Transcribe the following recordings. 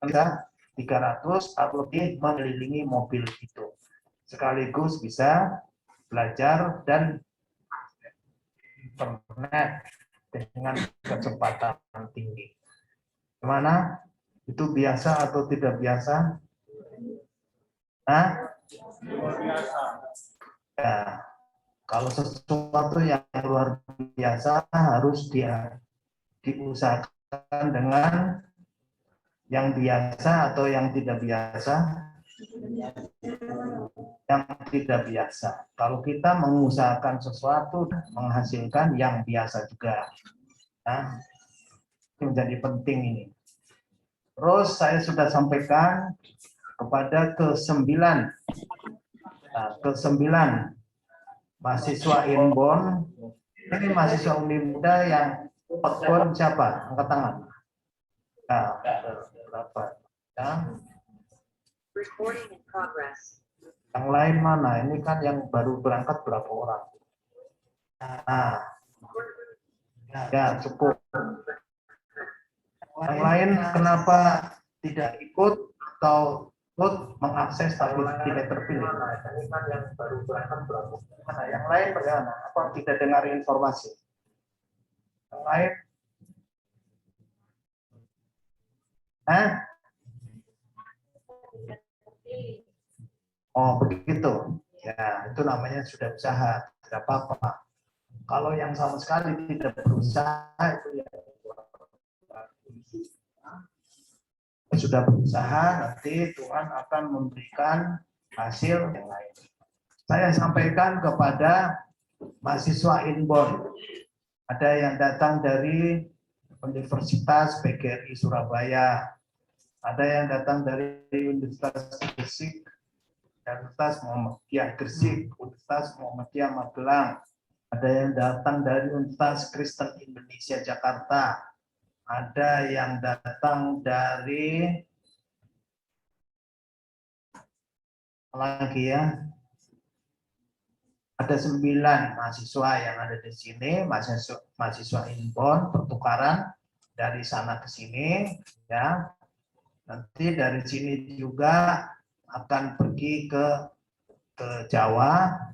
bisa 300 atau lebih mengelilingi mobil itu. Sekaligus bisa belajar dan internet dengan kecepatan tinggi. Gimana? Itu biasa atau tidak biasa? Nah, ya, kalau sesuatu yang luar biasa harus diusahakan dengan yang biasa atau yang tidak biasa? Yang tidak biasa. Kalau kita mengusahakan sesuatu menghasilkan yang biasa juga. Nah, ini menjadi penting ini. Terus saya sudah sampaikan kepada ke-9. Nah, ke-9 mahasiswa inbound. Ini mahasiswa Uni Muda yang outbound siapa? Angkat tangan. Nah, berapa? Ya. Recording in progress. Yang lain mana? Ini kan yang baru berangkat berapa orang? Nah, ya cukup. Yang lain kenapa tidak ikut atau ikut mengakses tapi tidak terpilih? Ini kan yang baru berangkat berapa? Mana? Yang lain bagaimana? Apa tidak dengar informasi? Yang lain? Hah? Oh begitu. Ya itu namanya sudah usaha, tidak apa-apa. Kalau yang sama sekali tidak berusaha itu ya sudah berusaha, nanti Tuhan akan memberikan hasil yang lain. Saya sampaikan kepada mahasiswa inbound. Ada yang datang dari Universitas PGRI Surabaya, ada yang datang dari Universitas Gresik, Universitas Muhammadiyah Gresik, Universitas Muhammadiyah Magelang, ada yang datang dari Universitas Kristen Indonesia Jakarta, ada yang datang dari lagi ya, ada 9 mahasiswa yang ada di sini, mahasiswa inbound pertukaran dari sana ke sini, ya. Nanti dari sini juga akan pergi ke Jawa.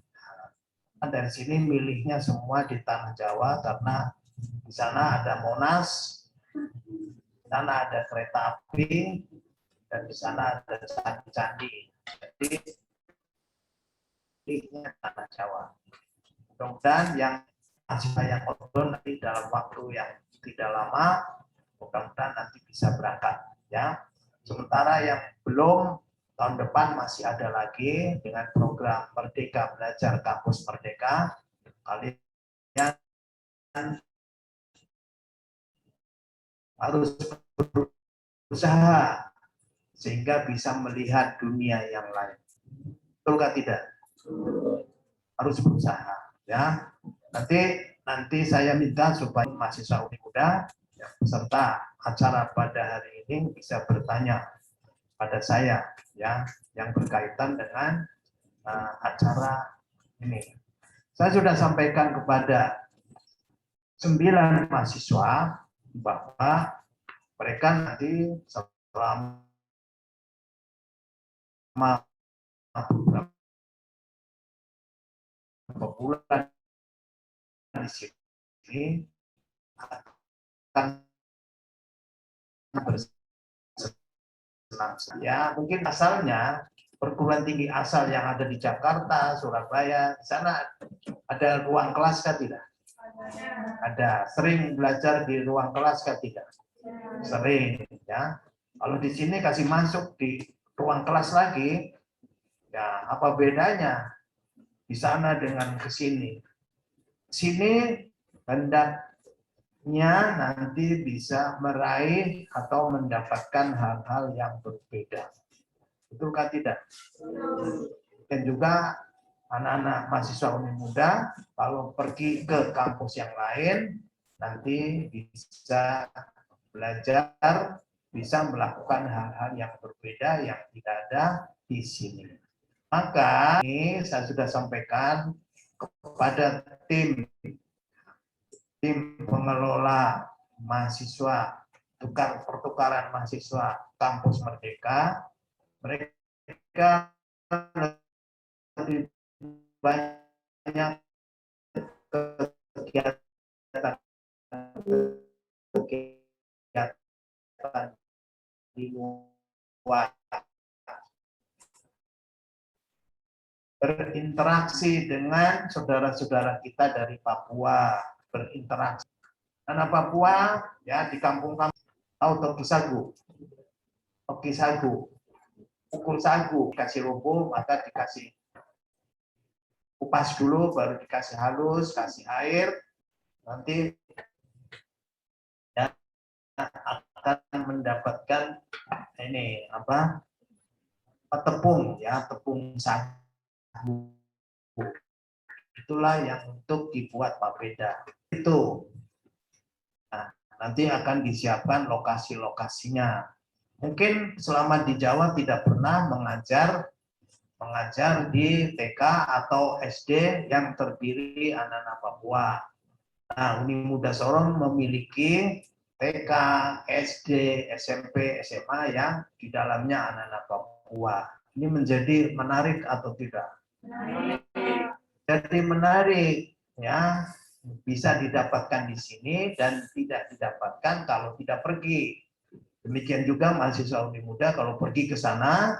Dari sini milihnya semua di tanah Jawa karena di sana ada Monas, di sana ada kereta api, dan di sana ada candi-candi. Jadi milihnya tanah Jawa. Mudah-mudahan yang outbound nanti dalam waktu yang tidak lama, mudah-mudahan nanti bisa berangkat, ya. Sementara yang belum, tahun depan masih ada lagi dengan program Merdeka Belajar Kampus Merdeka. Kalian harus berusaha sehingga bisa melihat dunia yang lain. Betul tidak? Harus berusaha, ya. Nanti saya minta supaya mahasiswa Uni Muda ya, peserta acara pada hari ini bisa bertanya pada saya, ya, yang berkaitan dengan acara ini. Saya sudah sampaikan kepada 9 mahasiswa bahwa mereka nanti selama beberapa bulan di sini akan bersenang. Ya, mungkin asalnya perguruan tinggi asal yang ada di Jakarta, Surabaya, di sana ada ruang kelas kan tidak? Ada. Sering belajar di ruang kelas kan tidak? Sering, ya. Kalau di sini kasih masuk di ruang kelas lagi, ya apa bedanya di sana dengan ke sini? Sini hendaknya nanti bisa meraih atau mendapatkan hal-hal yang berbeda. Betul kan tidak? Dan juga anak-anak mahasiswa Uni Muda kalau pergi ke kampus yang lain nanti bisa belajar, bisa melakukan hal-hal yang berbeda yang tidak ada di sini. Maka ini saya sudah sampaikan kepada tim pengelola mahasiswa pertukaran mahasiswa kampus Merdeka, mereka lebih banyak kegiatan di luar, berinteraksi dengan saudara-saudara kita dari Papua, berinteraksi. Karena Papua ya di kampung-kampung tahu toki sagu, pukul sagu, kasih rubuh, maka dikasih kupas dulu, baru dikasih halus, kasih air, nanti ya, akan mendapatkan ini apa? Tepung ya, tepung sagu. Itulah yang untuk dibuat papeda. Itu. Nah, nanti akan disiapkan lokasi-lokasinya. Mungkin selama di Jawa tidak pernah mengajar di TK atau SD yang terdiri anak-anak Papua. Nah, Uni Muda Sorong memiliki TK, SD, SMP, SMA yang di dalamnya anak-anak Papua. Ini menjadi menarik atau tidak? Jadi menarik, ya, bisa didapatkan di sini dan tidak didapatkan kalau tidak pergi. Demikian juga mahasiswa Uni Muda kalau pergi ke sana,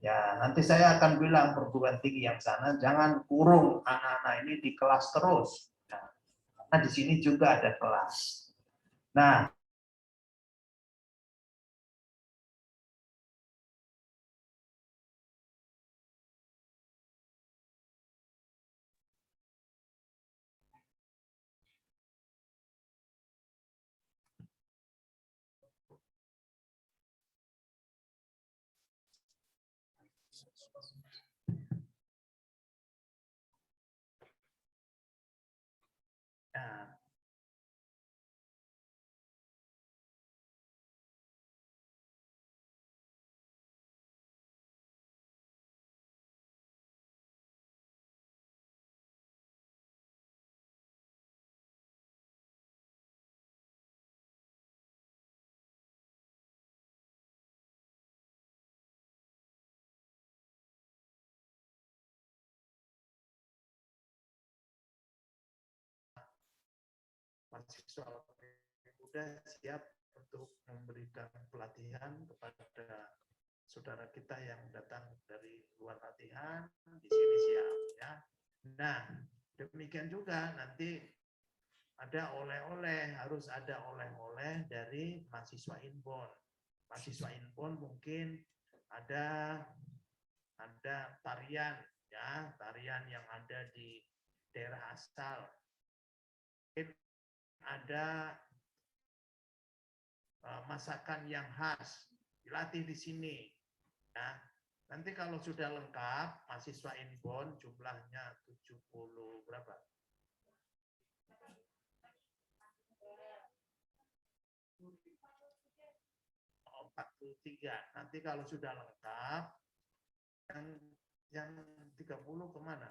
ya nanti saya akan bilang perguruan tinggi yang sana jangan kurung anak-anak ini di kelas terus. Nah, di sini juga ada kelas. Nah, nah mahasiswa muda siap untuk memberikan pelatihan kepada saudara kita yang datang dari luar latihan, di sini siap ya. Nah, demikian juga nanti ada oleh-oleh, harus ada oleh-oleh dari mahasiswa inbound. Mahasiswa inbound mungkin ada tarian ya, tarian yang ada di daerah asal. Ada masakan yang khas, dilatih di sini. Ya. Nanti kalau sudah lengkap, mahasiswa inbound jumlahnya 70 berapa? 43. Nanti kalau sudah lengkap, yang 30 kemana?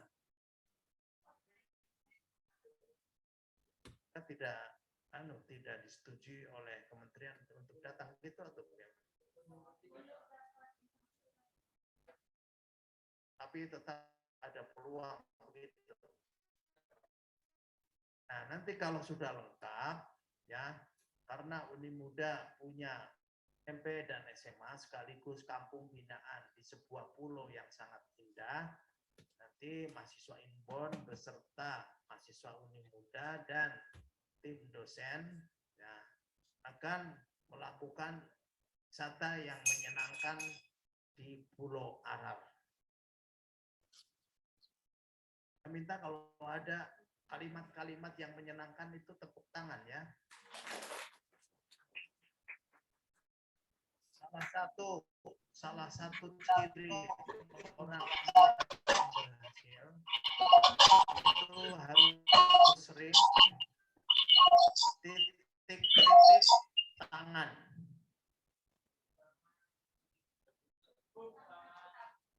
Kita tidak disetujui oleh kementerian untuk datang gitu atau bagaimana? Tapi tetap ada peluang begitu. Nah, nanti kalau sudah lengkap ya, karena Uni Muda punya SMP dan SMA sekaligus kampung binaan di sebuah pulau yang sangat indah, nanti mahasiswa inbound beserta mahasiswa Uni Muda dan tim dosen ya, akan melakukan wisata yang menyenangkan di Pulau Arab. Saya minta kalau ada kalimat-kalimat yang menyenangkan itu tepuk tangan ya. Salah satu ciri orang yang berhasil itu harus sering titik-titik tangan.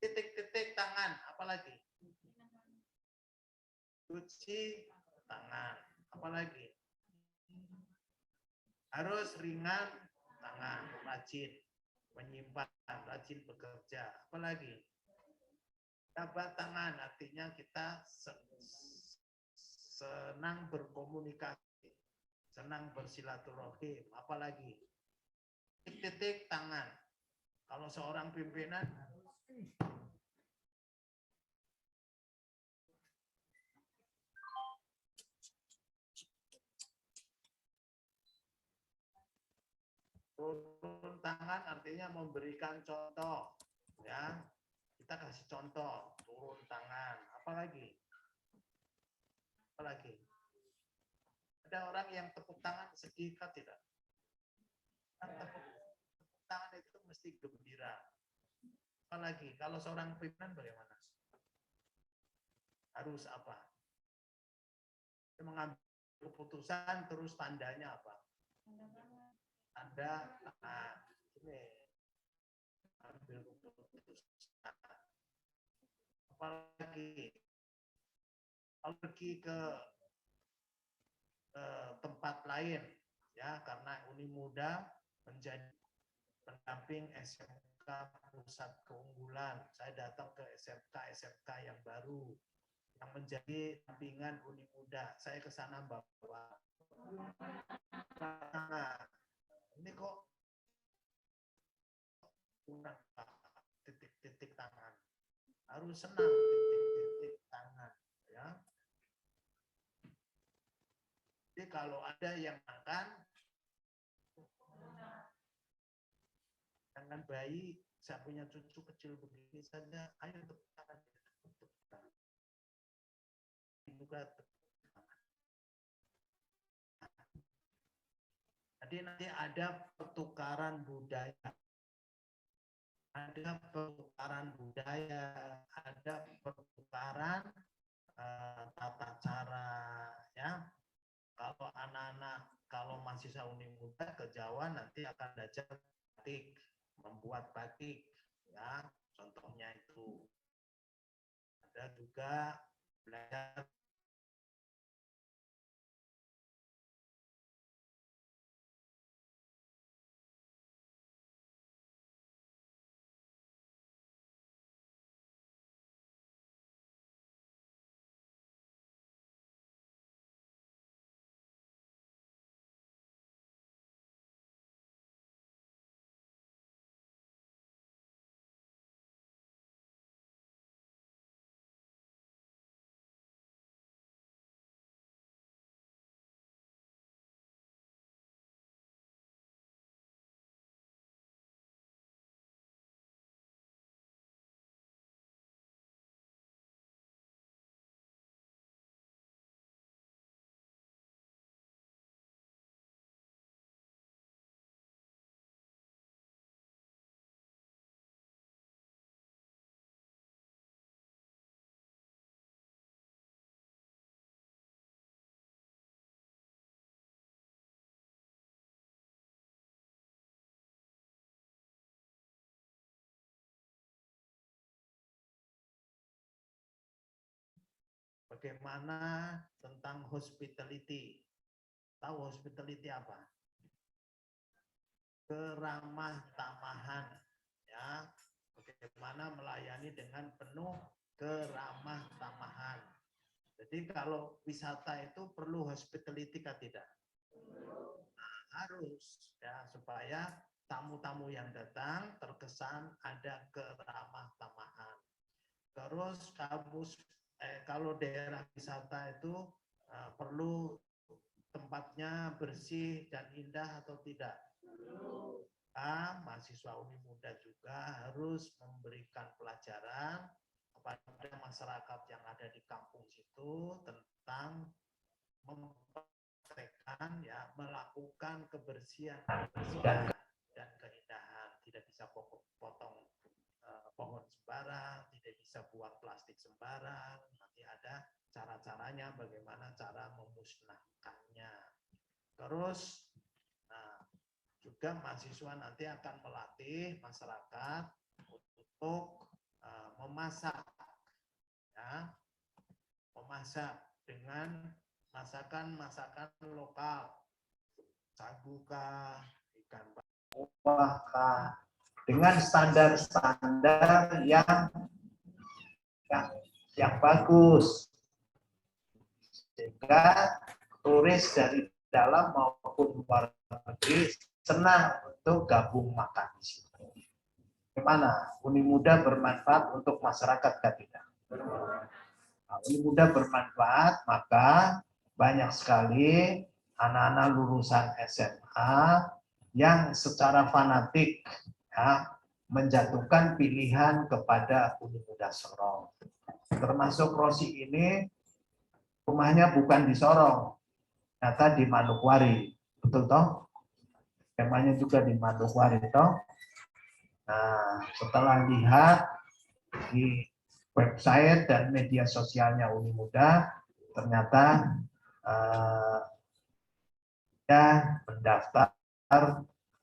Titik-titik tangan, apalagi? Cuci tangan, apalagi? Harus ringan tangan, rajin menyimpan, rajin bekerja. Apalagi jabat tangan artinya kita senang berkomunikasi, senang bersilaturahim. Apalagi titik tangan. Kalau seorang pimpinan turun tangan artinya memberikan contoh, ya. Kita kasih contoh, turun tangan. Apalagi? Ada orang yang tepuk tangan sedih kan tidak? Tepuk tangan itu mesti gembira. Apalagi kalau seorang pimpinan bagaimana? Harus apa? Dia mengambil keputusan terus tandanya apa? Tanda tangan. Ini ambil keputusan. Apalagi kalau pergi ke tempat lain, ya, karena Uni Muda menjadi pendamping SMK Pusat Keunggulan. Saya datang ke SMK yang baru yang menjadi dampingan Uni Muda. Saya ke sana bawa ini kok kurang titik-titik tangan. Harus senang titik-titik tangan, ya. Jadi kalau ada yang makan, dengan bayi, saya punya cucu kecil begini saja, ayo tepuk tangan. Juga jadi nanti ada pertukaran budaya, ada pertukaran tata cara, ya. Kalau anak-anak, kalau mahasiswa Uni Muda ke Jawa nanti akan belajar batik, membuat batik, ya. Contohnya itu. Ada juga belajar bagaimana tentang hospitality. Tahu hospitality apa? Keramah tamahan, ya. Bagaimana melayani dengan penuh keramah tamahan. Jadi kalau wisata itu perlu hospitality kan tidak? Nah, harus, ya, supaya tamu-tamu yang datang terkesan ada keramah tamahan. Terus kalau daerah wisata itu perlu tempatnya bersih dan indah atau tidak? Mahasiswa Uni Muda juga harus memberikan pelajaran kepada masyarakat yang ada di kampung situ tentang mempraktekkan, ya, melakukan kebersihan dan keindahan. Tidak bisa potong pohon sembarang, tidak bisa buang plastik sembarang. Nanti ada cara-caranya bagaimana cara memusnahkannya. Terus juga mahasiswa nanti akan melatih masyarakat untuk memasak, ya, memasak dengan masakan lokal, sagu kah, ikan dengan standar-standar yang bagus, sehingga turis dari dalam maupun luar negeri senang untuk gabung makan di situ. Bagaimana? Uni Muda bermanfaat untuk masyarakat kan tidak? Nah, Uni Muda bermanfaat, maka banyak sekali anak-anak lulusan SMA yang secara fanatik ya, menjatuhkan pilihan kepada Uni Muda Sorong. Termasuk Rosi ini rumahnya bukan di Sorong, ternyata di Manokwari, betul toh? Temanya juga di Manokwari toh. Nah, setelah lihat di website dan media sosialnya Uni Muda, ternyata dia mendaftar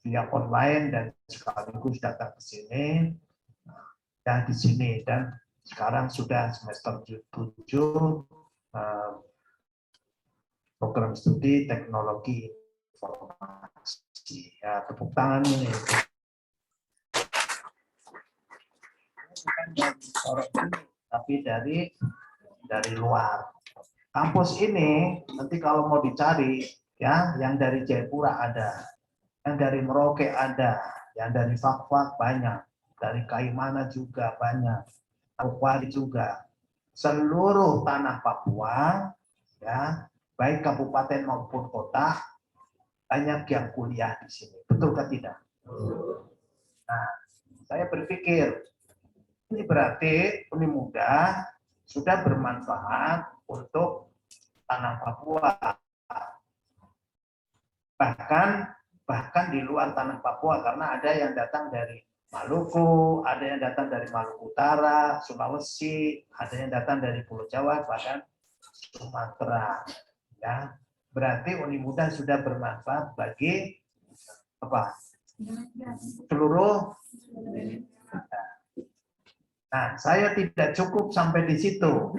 via online dan sekaligus datang ke sini dan di sini, dan sekarang sudah semester 7 program studi teknologi informasi. Ya, tepuk tangan ini. Bukan dari orang ini, tapi dari luar. Kampus ini nanti kalau mau dicari ya, yang dari Jayapura ada, yang dari Merauke ada, yang dari Fakfak banyak, dari Kaimana juga banyak, Manokwari juga. Seluruh tanah Papua ya, baik kabupaten maupun kota, banyak yang kuliah di sini. Betul kan tidak? Nah, saya berpikir ini berarti Uni Muda sudah bermanfaat untuk tanah Papua. Bahkan di luar tanah Papua, karena ada yang datang dari Maluku, ada yang datang dari Maluku Utara, Sulawesi, ada yang datang dari Pulau Jawa, bahkan Sumatera. Ya, berarti Uni Muda sudah bermanfaat bagi apa? Seluruh. Nah, saya tidak cukup sampai di situ.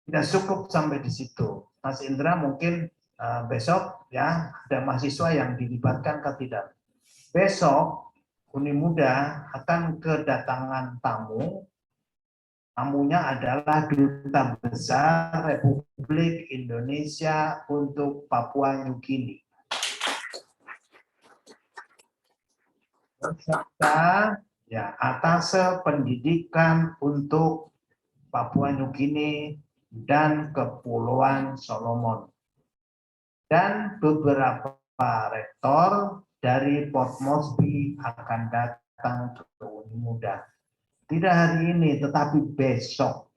Tidak cukup sampai di situ. Mas Indra mungkin besok ya ada mahasiswa yang dilibatkan ke tidak. Besok Uni Muda akan kedatangan tamu. Tamunya adalah Duta Besar Republik Indonesia untuk Papua New Guinea. Serta ya, atase pendidikan untuk Papua New Guinea dan Kepulauan Solomon. Dan beberapa rektor dari Port Moresby akan datang ke Uni Muda. Tidak hari ini, tetapi besok.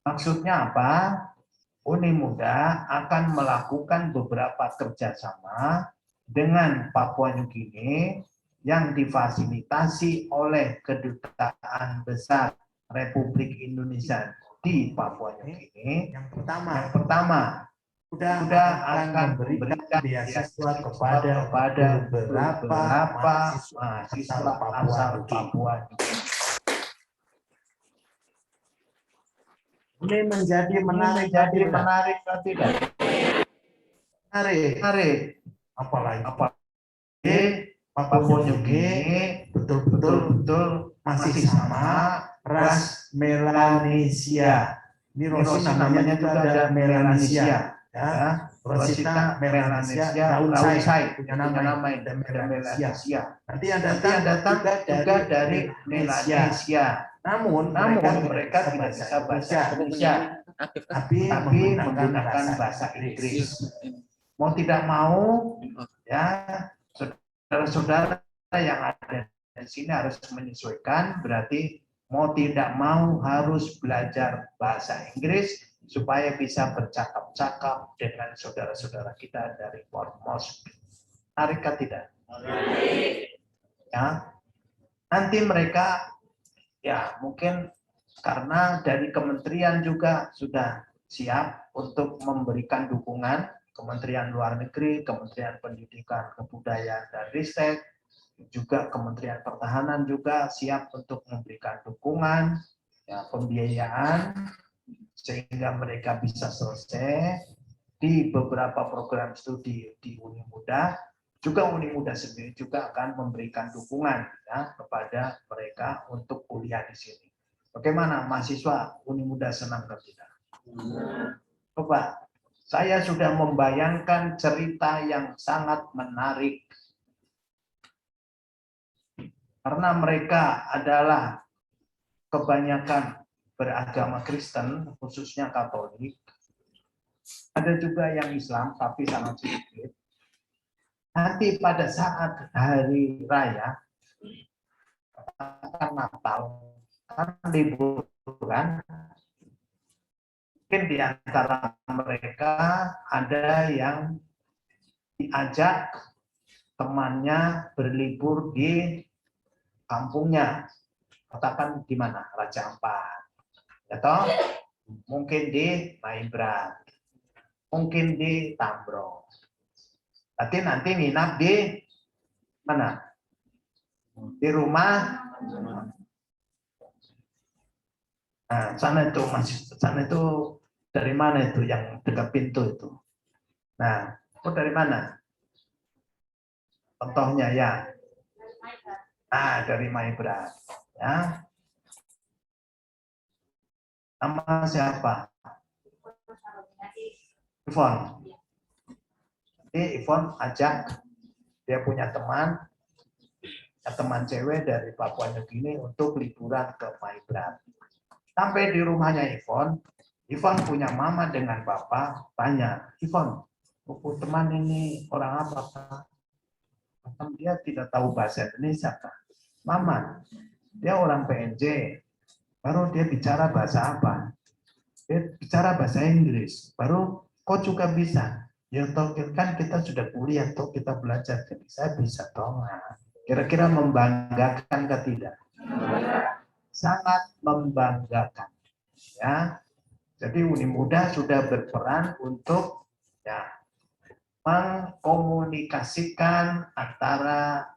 Maksudnya apa? Uni Muda akan melakukan beberapa kerjasama dengan Papua New Guinea yang difasilitasi oleh Kedutaan Besar Republik Indonesia di Papua New Guinea. Yang pertama sudah akan memberikan beasiswa kepada beberapa mahasiswa asal Papua New Guinea. Ini menjadi menarik atau tidak? Menarik. Apalagi Papua New Guinea betul-betul masih sama ras Melanesia. Ini Rosi namanya juga ada Melanesia. Ya, Rosita Melanesia, Rausai punya nama Melanesia. Nanti yang datang juga dari Melanesia. Namun mereka tidak bisa bahasa Indonesia, tapi menggunakan bahasa Inggris. Mau tidak mau, ya saudara-saudara yang ada di sini harus menyesuaikan. Berarti mau tidak mau harus belajar bahasa Inggris supaya bisa bercakap-cakap dengan saudara-saudara kita dari Port Moresby. Menarik kan tidak? Ya, nanti mereka ya mungkin karena dari kementerian juga sudah siap untuk memberikan dukungan, Kementerian Luar Negeri, Kementerian Pendidikan, Kebudayaan dan Ristek, juga Kementerian Pertahanan juga siap untuk memberikan dukungan, ya, pembiayaan sehingga mereka bisa selesai di beberapa program studi di Uni Muda, Juga Uni Muda sendiri juga akan memberikan dukungan ya, kepada mereka untuk kuliah di sini. Bagaimana mahasiswa Uni Muda senang atau tidak? Coba, saya sudah membayangkan cerita yang sangat menarik. Karena mereka adalah kebanyakan beragama Kristen, khususnya Katolik. Ada juga yang Islam, tapi sangat sedikit. Nanti pada saat hari raya, akan Natal, kan liburan, mungkin di antara mereka ada yang diajak temannya berlibur di kampungnya, katakan di mana, Raja Ampat, atau mungkin di Maibrat, mungkin di Tambrong. Berarti nanti nginap di mana? Di rumah. Nah, sana itu dari mana itu yang dekat pintu itu? Nah, itu dari mana? Contohnya ya. Ah, dari Maibrat. Ya. Nama siapa? Ivon. Jadi Ivon ajak dia punya teman cewek dari Papua Nugini untuk liburan ke Maibrat. Sampai di rumahnya Ivon punya mama dengan papa, tanya, Ivon, teman ini orang apa, Pak? Dia tidak tahu bahasa Indonesia, Pak. Mama, dia orang PNJ, baru dia bicara bahasa apa? Dia bicara bahasa Inggris, baru kok juga bisa? Ya toh kan kita sudah kuliah, toh kita belajar, jadi saya bisa toh. Kira-kira membanggakan ke tidak? Sangat membanggakan. Ya, jadi Uni Muda sudah berperan untuk ya mengkomunikasikan antara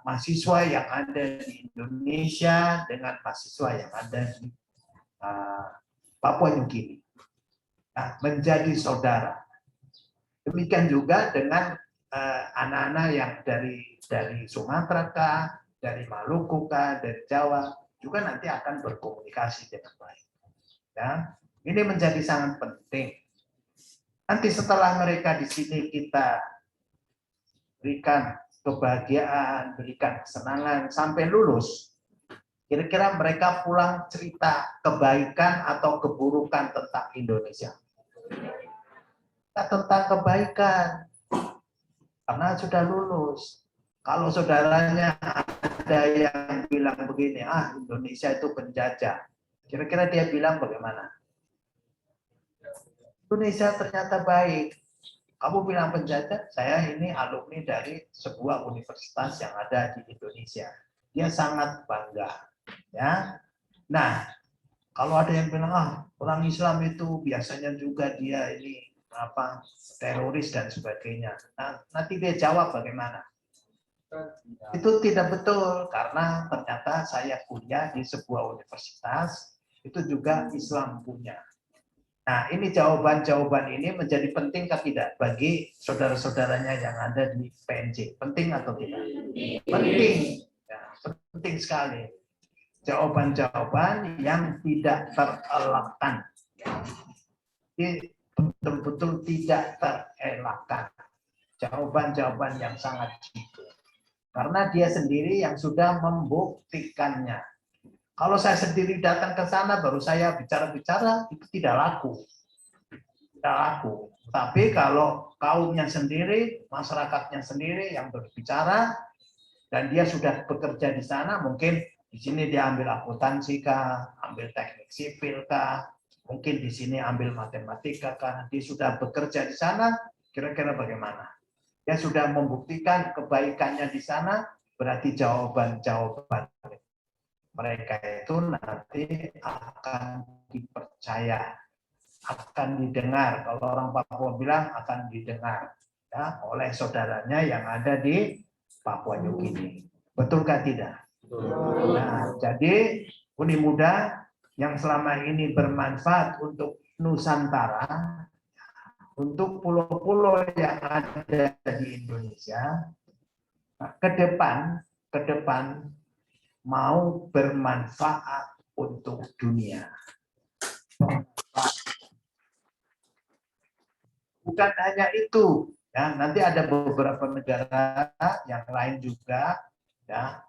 mahasiswa yang ada di Indonesia dengan mahasiswa yang ada di Papua Nugini, menjadi saudara. Demikian juga dengan anak-anak yang dari Sumatera, dari Maluku, dari Jawa, juga nanti akan berkomunikasi dengan baik. Ya, ini menjadi sangat penting. Nanti setelah mereka di sini kita berikan kebahagiaan, berikan kesenangan sampai lulus. Kira-kira mereka pulang cerita kebaikan atau keburukan tentang Indonesia. Tentang kebaikan, karena sudah lulus. Kalau saudaranya ada yang bilang begini, Indonesia itu penjajah. Kira-kira dia bilang bagaimana? Indonesia ternyata baik. Kamu bilang penjajah, saya ini alumni dari sebuah universitas yang ada di Indonesia. Dia sangat bangga. Ya. Nah, kalau ada yang bilang, orang Islam itu biasanya juga dia ini teroris dan sebagainya. Nah, nanti dia jawab bagaimana? Itu tidak betul, karena ternyata saya kuliah di sebuah universitas, itu juga Islam punya. Nah, ini jawaban-jawaban ini menjadi penting atau tidak bagi saudara-saudaranya yang ada di PNJ? Penting atau tidak? Penting. Ya, penting sekali. Jawaban-jawaban yang tidak terelakkan. Jadi betul-betul tidak terelakkan. Jawaban-jawaban yang sangat jitu. Karena dia sendiri yang sudah membuktikannya. Kalau saya sendiri datang ke sana, baru saya bicara-bicara, itu tidak laku. Tidak laku. Tapi kalau kaumnya sendiri, masyarakatnya sendiri yang berbicara, dan dia sudah bekerja di sana, mungkin di sini dia ambil akuntansi kah, ambil teknik sipil kah, mungkin di sini ambil matematika kah, dia sudah bekerja di sana, kira-kira bagaimana? Dia sudah membuktikan kebaikannya di sana, berarti jawaban-jawaban mereka itu nanti akan dipercaya, akan didengar. Kalau orang Papua bilang akan didengar ya, oleh saudaranya yang ada di Papua Nugini. Betulkah tidak? Nah, jadi Uni Muda yang selama ini bermanfaat untuk Nusantara, untuk pulau-pulau yang ada di Indonesia ke depan mau bermanfaat untuk dunia. Bukan hanya itu, ya, nanti ada beberapa negara yang lain juga, ya,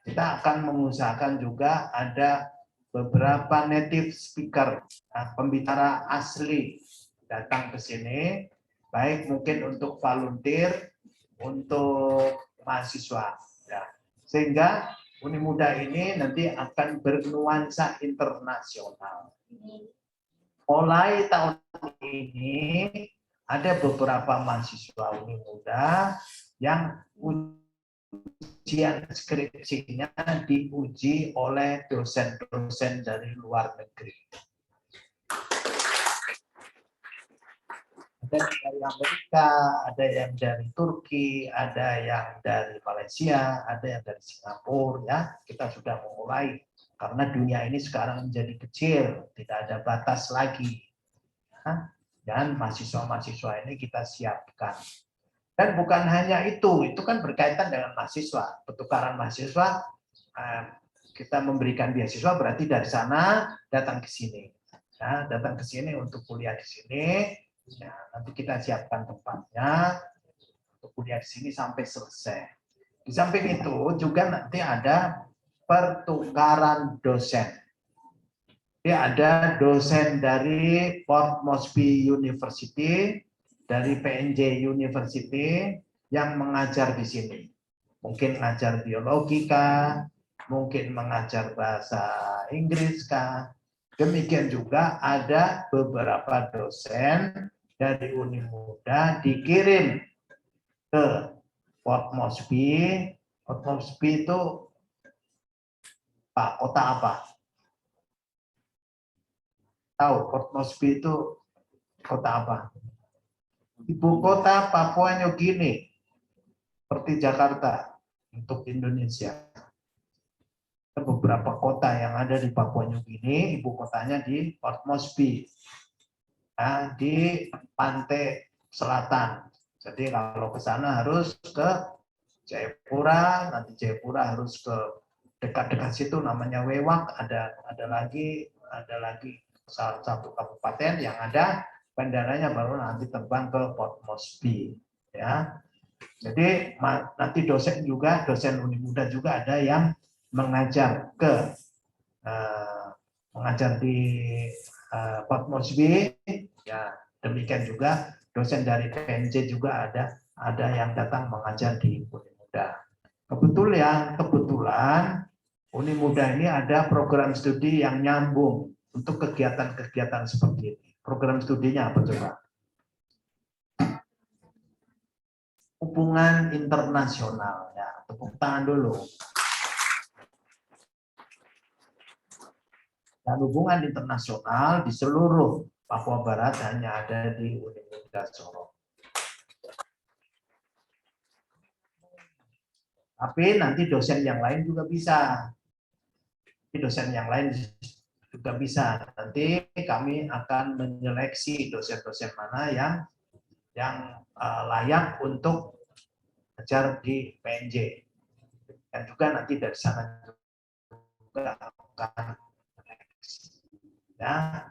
kita akan mengusahakan juga ada beberapa native speaker, ya, pembicara asli datang ke sini, baik mungkin untuk volunteer, untuk mahasiswa, ya. Sehingga Uni Muda ini nanti akan bernuansa internasional. Mulai tahun ini ada beberapa mahasiswa Uni Muda yang ujian skripsinya diuji oleh dosen-dosen dari luar negeri. Ada dari Amerika, ada yang dari Turki, ada yang dari Malaysia, ada yang dari Singapura. Ya, kita sudah memulai karena dunia ini sekarang menjadi kecil, tidak ada batas lagi. Ya, dan mahasiswa-mahasiswa ini kita siapkan. Dan bukan hanya itu kan berkaitan dengan mahasiswa, pertukaran mahasiswa. Kita memberikan beasiswa berarti dari sana datang ke sini, ya, datang ke sini untuk kuliah di sini. Ya, nanti kita siapkan tempatnya untuk kuliah di sini sampai selesai. Di samping itu juga nanti ada pertukaran dosen. Jadi ada dosen dari Port Moresby University, dari PNJ University yang mengajar di sini. Mungkin mengajar biologi kah, mungkin mengajar bahasa Inggris kah. Demikian juga ada beberapa dosen dari Uni Muda dikirim ke Port Moresby. Port Moresby itu kota apa? Tahu Port Moresby itu kota apa? Ibu kota Papua New Guinea, seperti Jakarta untuk Indonesia. Ada beberapa kota yang ada di Papua New Guinea, ibu kotanya di Port Moresby, nah, di pantai selatan. Jadi kalau ke sana harus ke Jayapura, nanti Jayapura harus ke dekat-dekat situ namanya Wewak, ada lagi salah satu kabupaten yang ada bandaranya baru nanti terbang ke Port Moresby, ya. Jadi nanti dosen Uni Muda juga ada yang mengajar mengajar di Port Moresby, ya. Demikian juga dosen dari PNJ juga ada yang datang mengajar di Uni Muda. Kebetulan Uni Muda ini ada program studi yang nyambung untuk kegiatan-kegiatan seperti ini. Program studinya apa coba? Hubungan internasional, ya. Tepuk tangan dulu. Dan hubungan internasional di seluruh Papua Barat hanya ada di Uni Muda Sorong. Tapi nanti dosen yang lain juga bisa. Dosen yang lain juga bisa. Nanti kami akan menyeleksi dosen-dosen mana yang layak untuk ajar di PNJ. Dan juga nanti dari sana juga akan, ya,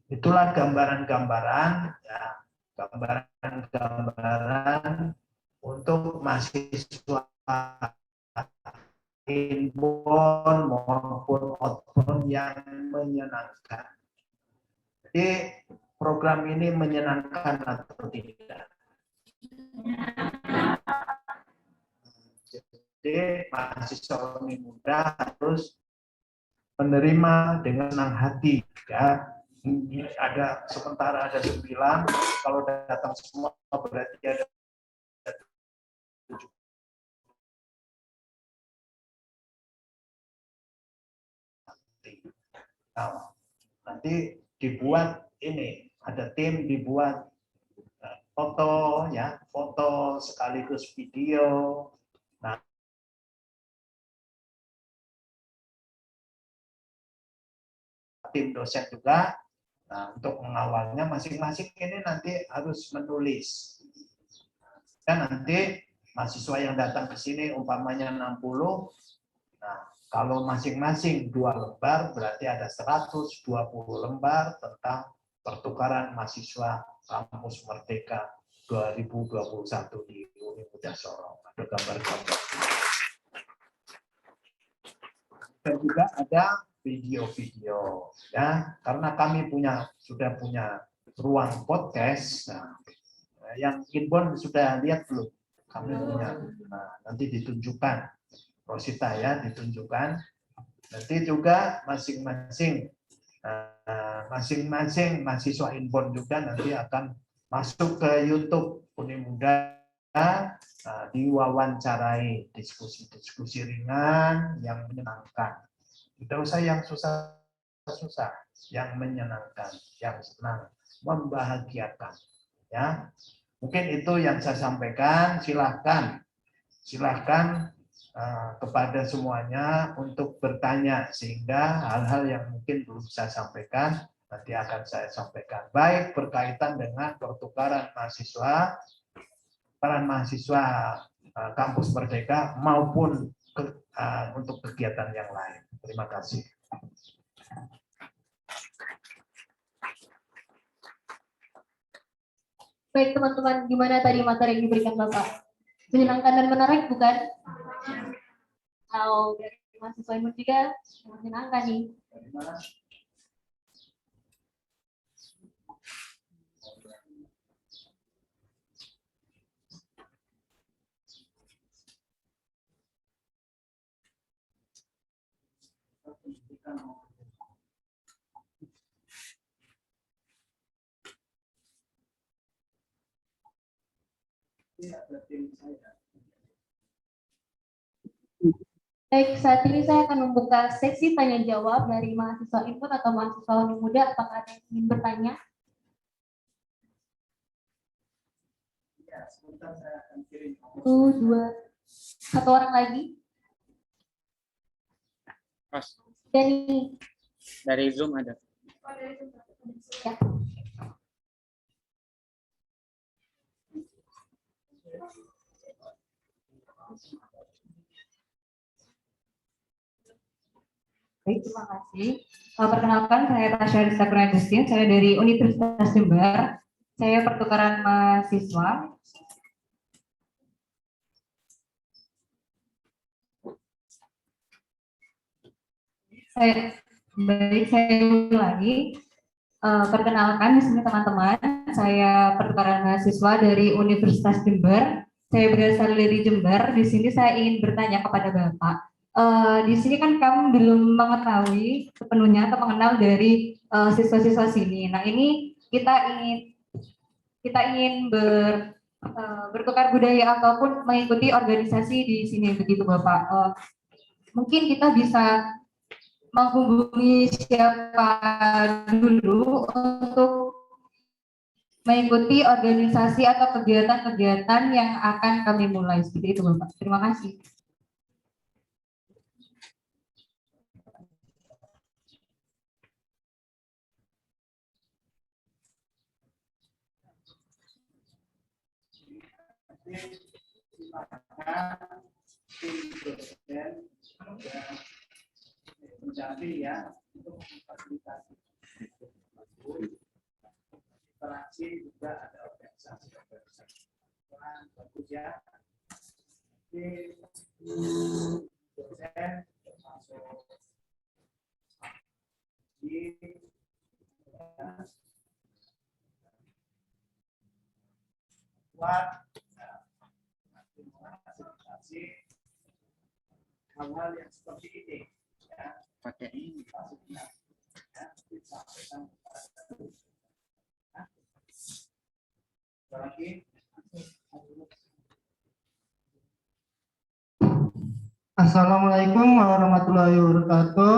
itulah gambaran-gambaran, ya, gambaran-gambaran untuk mahasiswa inbound maupun outbound yang menyenangkan. Jadi program ini menyenangkan atau tidak? Jadi mahasiswa Uni Muda harus menerima dengan senang hati, ya. Ada sementara ada 9, kalau datang semua berarti ada 7. Nah, nanti dibuat ini, ada tim dibuat foto, ya, foto sekaligus video. Nah, tim dosen juga Nah, untuk mengawalnya masing-masing ini nanti harus menulis. Dan nanti mahasiswa yang datang ke sini umpamanya 60, nah kalau masing-masing 2 lembar berarti ada 120 lembar tentang pertukaran mahasiswa Kampus Merdeka 2021 di Uni Muda Sorong. Ada gambar-gambar. Dan juga ada video-video, ya, karena kami sudah punya ruang podcast. Nah, yang inbound sudah lihat belum? Kami punya. Nah, nanti ditunjukkan, Rosita ya, ditunjukkan. Nanti juga masing-masing mahasiswa inbound juga nanti akan masuk ke YouTube Uni Muda, diwawancarai, diskusi-diskusi ringan yang menyenangkan. Tidak usah yang susah-susah, yang menyenangkan, yang senang, membahagiakan. Ya, mungkin itu yang saya sampaikan. Silahkan kepada semuanya untuk bertanya, sehingga hal-hal yang mungkin belum saya sampaikan nanti akan saya sampaikan, baik berkaitan dengan pertukaran mahasiswa Kampus Merdeka maupun untuk kegiatan yang lain. Terima kasih. Baik teman-teman, gimana tadi materi yang diberikan Bapak? Menyenangkan dan menarik bukan? Kalau dari mahasiswa ini juga menyenangkan nih. Baik, saat ini saya akan membuka sesi tanya jawab dari mahasiswa input atau mahasiswa Uni Muda. Apakah ada yang ingin bertanya? Satu orang lagi. Mas, Jadi dari Zoom ada. ya. Baik, terima kasih. Perkenalkan, saya Tasya Rizakura Agustin, saya dari Universitas Jember. Saya pertukaran mahasiswa. Saya ulangi. Perkenalkan di sini teman-teman, saya pertukaran mahasiswa dari Universitas Jember. Saya berasal dari Jember. Di sini saya ingin bertanya kepada Bapak. Di sini kan kamu belum mengetahui sepenuhnya atau mengenal dari siswa-siswa sini. Nah, ini kita ingin bertukar budaya ataupun mengikuti organisasi di sini, begitu Bapak. Mungkin kita bisa menghubungi siapa dulu untuk mengikuti organisasi atau kegiatan-kegiatan yang akan kami mulai, seperti itu Bapak. Terima kasih. Menjadi ya untuk memfasilitasi interaksi, juga ada organisasi bagus ya. Di dosen termasuk di buat fasilitasi hal-hal yang seperti ini ya. Pakai ini. Assalamualaikum warahmatullahi wabarakatuh.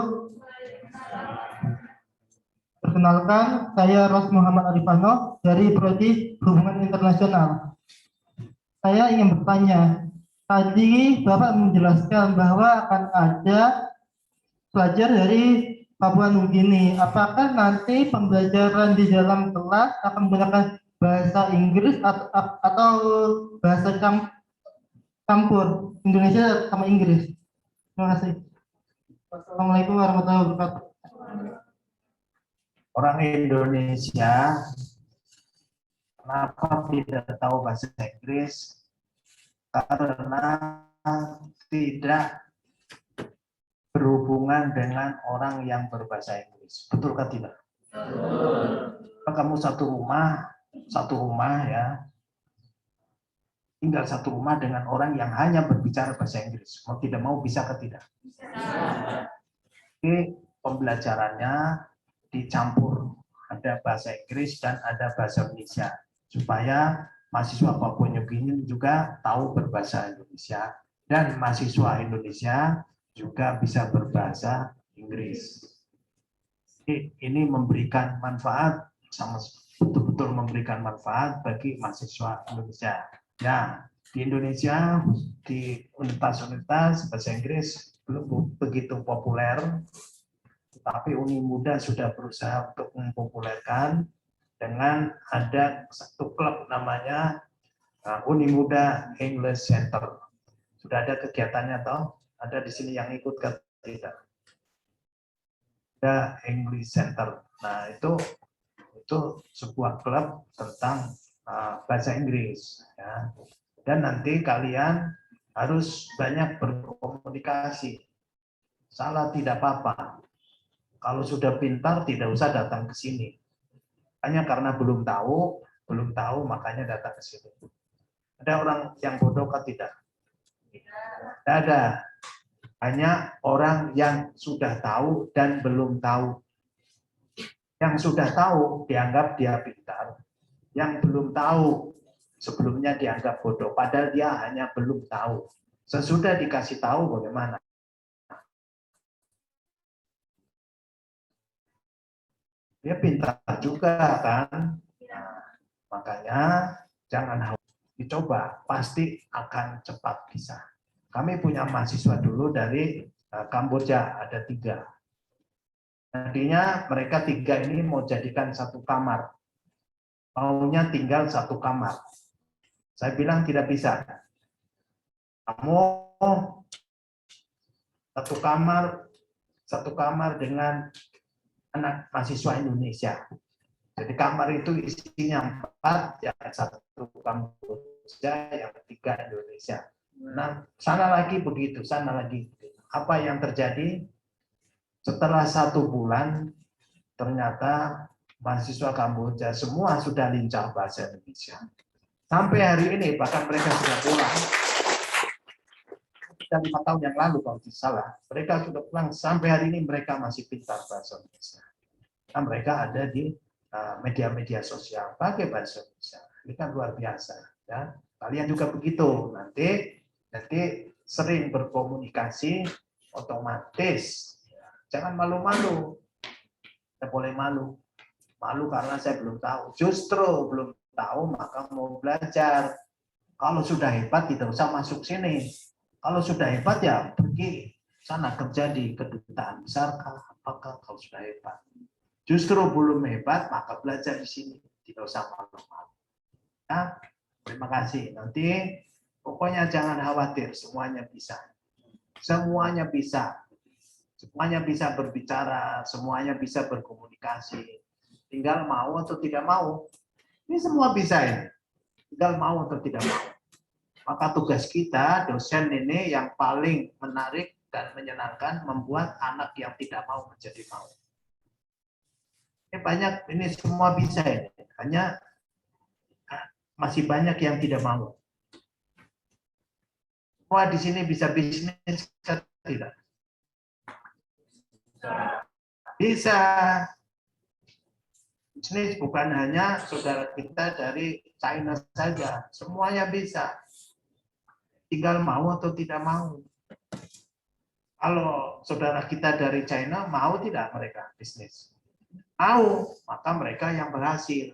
Perkenalkan, saya Ros Muhammad Arifano dari Prodi Hubungan Internasional. Saya ingin bertanya, tadi Bapak menjelaskan bahwa akan ada pelajar dari Papua Nugini. Apakah nanti pembelajaran di dalam kelas akan menggunakan bahasa Inggris atau bahasa campur Indonesia sama Inggris? Terima kasih. Assalamualaikum warahmatullahi wabarakatuh. Orang Indonesia kenapa tidak tahu bahasa Inggris? Karena tidak berhubungan dengan orang yang berbahasa Inggris. Betulkah tidak? Kamu satu rumah ya, tinggal satu rumah dengan orang yang hanya berbicara bahasa Inggris. Mau tidak mau bisa ke tidak? Jadi pembelajarannya dicampur, ada bahasa Inggris dan ada bahasa Indonesia, supaya mahasiswa Papua Nugini juga tahu berbahasa Indonesia dan mahasiswa Indonesia juga bisa berbahasa Inggris. Jadi ini memberikan manfaat, sama betul-betul memberikan manfaat bagi mahasiswa Indonesia. Ya, di Indonesia di universitas bahasa Inggris belum begitu populer, tapi Uni Muda sudah berusaha untuk mempopulerkan dengan ada satu klub namanya Uni Muda English Center. Sudah ada kegiatannya toh? Ada di sini yang ikut ke tidak? Ada English Center. Nah, itu sebuah klub tentang bahasa Inggris ya. Dan nanti kalian harus banyak berkomunikasi. Salah tidak apa-apa. Kalau sudah pintar tidak usah datang ke sini. Hanya karena belum tahu makanya datang ke sini. Ada orang yang bodoh kan tidak? Tidak ada. Hanya orang yang sudah tahu dan belum tahu. Yang sudah tahu dianggap dia pintar. Yang belum tahu sebelumnya dianggap bodoh. Padahal dia hanya belum tahu. Sesudah dikasih tahu bagaimana? Dia pintar juga kan. Nah, makanya jangan khawatir, dicoba, pasti akan cepat bisa. Kami punya mahasiswa dulu dari Kamboja, ada 3. Tadinya mereka 3 ini mau jadikan satu kamar. Maunya tinggal satu kamar. Saya bilang tidak bisa. Kamu satu kamar dengan anak mahasiswa Indonesia. Jadi kamar itu isinya 4, yang 1 Kamboja, yang 3 Indonesia. Nah, sana lagi begitu, sana lagi. Apa yang terjadi? Setelah 1 bulan, ternyata mahasiswa Kamboja semua sudah lincah bahasa Indonesia. Sampai hari ini, bahkan mereka sudah pulang. Sudah 5 tahun yang lalu kalau tidak salah, mereka sudah pulang. Sampai hari ini mereka masih pintar bahasa Indonesia. Nah, mereka ada di media-media sosial pakai bahasa Indonesia. Ini kan luar biasa. Ya. Kalian juga begitu. Nanti sering berkomunikasi, otomatis. Jangan malu-malu. Tidak boleh malu. Malu karena saya belum tahu. Justru belum tahu maka mau belajar. Kalau sudah hebat tidak usah masuk sini. Kalau sudah hebat ya pergi sana kerja di kedutaan besar. Apakah kalau sudah hebat? Justru belum hebat maka belajar di sini. Tidak usah malu-malu. Ya, terima kasih. Nanti pokoknya jangan khawatir. Semuanya bisa. Semuanya bisa. Semuanya bisa berbicara. Semuanya bisa berkomunikasi. Tinggal mau atau tidak mau. Ini semua bisa ya. Tinggal mau atau tidak mau. Maka tugas kita, dosen ini yang paling menarik dan menyenangkan, membuat anak yang tidak mau menjadi mau. Ini banyak, ini semua bisa ini. Hanya masih banyak yang tidak mau. Semua di sini bisa bisnis, tidak? Bisa. Bisnis bukan hanya saudara kita dari China saja, semuanya bisa. Tinggal mau atau tidak mau. Kalau saudara kita dari China, mau tidak mereka bisnis? Mau, maka mereka yang berhasil.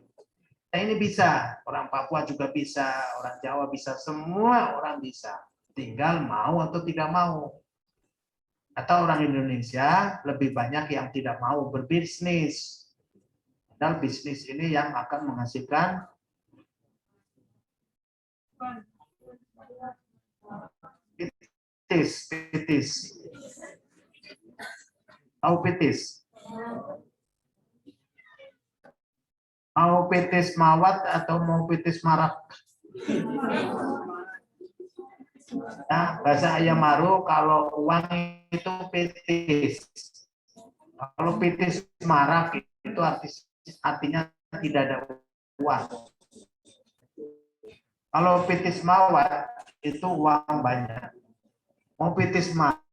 Nah, ini bisa, orang Papua juga bisa, orang Jawa bisa, semua orang bisa. Tinggal mau atau tidak mau. atau orang Indonesia lebih banyak yang tidak mau berbisnis. Padahal bisnis ini yang akan menghasilkan pitis. Tahu pitis? Mau pitis mawat atau mau pitis marak? Nah, bahasa ayam maru kalau uang itu pitis. Kalau pitis marak itu artinya tidak ada uang. Kalau pitis mawat itu uang banyak. Mau pitis marak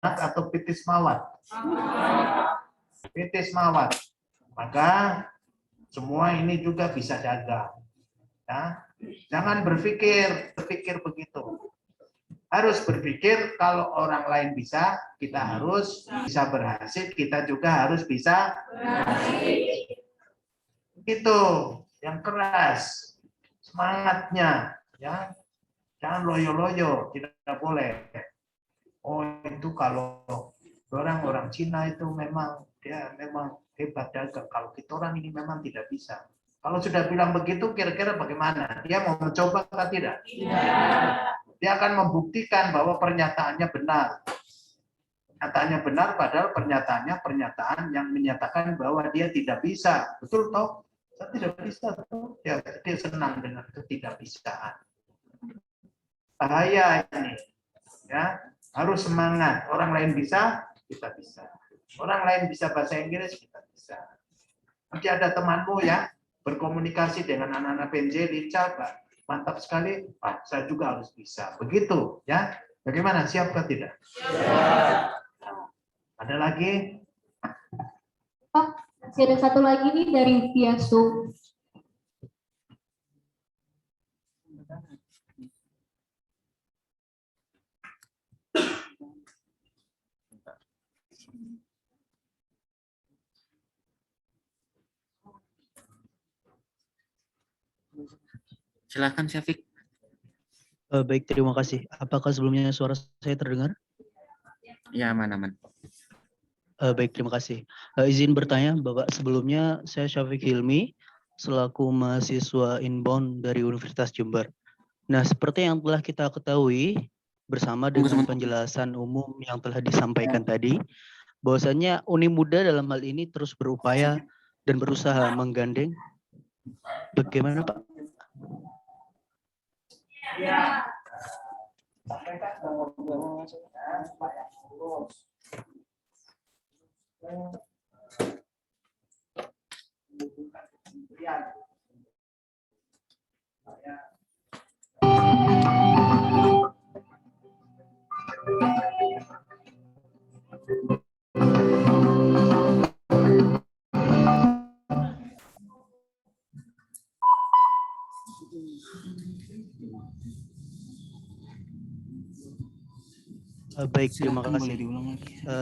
atau pitis mawat? Pitis mawat. Maka semua ini juga bisa dagang. Ya. Jangan berpikir begitu. Harus berpikir kalau orang lain bisa, kita harus bisa berhasil, kita juga harus bisa berhasil. Itu yang keras, semangatnya, ya. Jangan loyo-loyo, tidak boleh. Oh itu kalau orang Cina itu memang dia memang hebat dagang. Kalau kita orang ini memang tidak bisa. Kalau sudah bilang begitu, kira-kira bagaimana? Dia mau mencoba atau tidak? Dia akan membuktikan bahwa pernyataannya benar. Pernyataannya benar, padahal pernyataannya pernyataan yang menyatakan bahwa dia tidak bisa. Betul toh? Saya tidak bisa. Toh. Dia senang dengan ketidakbisaan. Bahaya ini. Ya, harus semangat. Orang lain bisa, kita bisa. Orang lain bisa bahasa Inggris, kita bisa. Nanti ada temanmu ya, berkomunikasi dengan anak-anak PNJ, lincah, mantap sekali, Pak, saya juga harus bisa. Begitu, ya. Bagaimana, siap atau tidak? Ya. Ada lagi? Pak, masih ada satu lagi nih dari via Zoom. Silakan Syafiq. Baik, terima kasih. Apakah sebelumnya suara saya terdengar? Ya, aman-aman. Baik, terima kasih. Izin bertanya, Bapak, sebelumnya saya Syafiq Hilmi, selaku mahasiswa inbound dari Universitas Jember. Nah, seperti yang telah kita ketahui, bersama dengan penjelasan umum yang telah disampaikan tadi, bahwasannya Uni Muda dalam hal ini terus berupaya dan berusaha menggandeng. Bagaimana, Pak? Ya. Baik, terima kasih.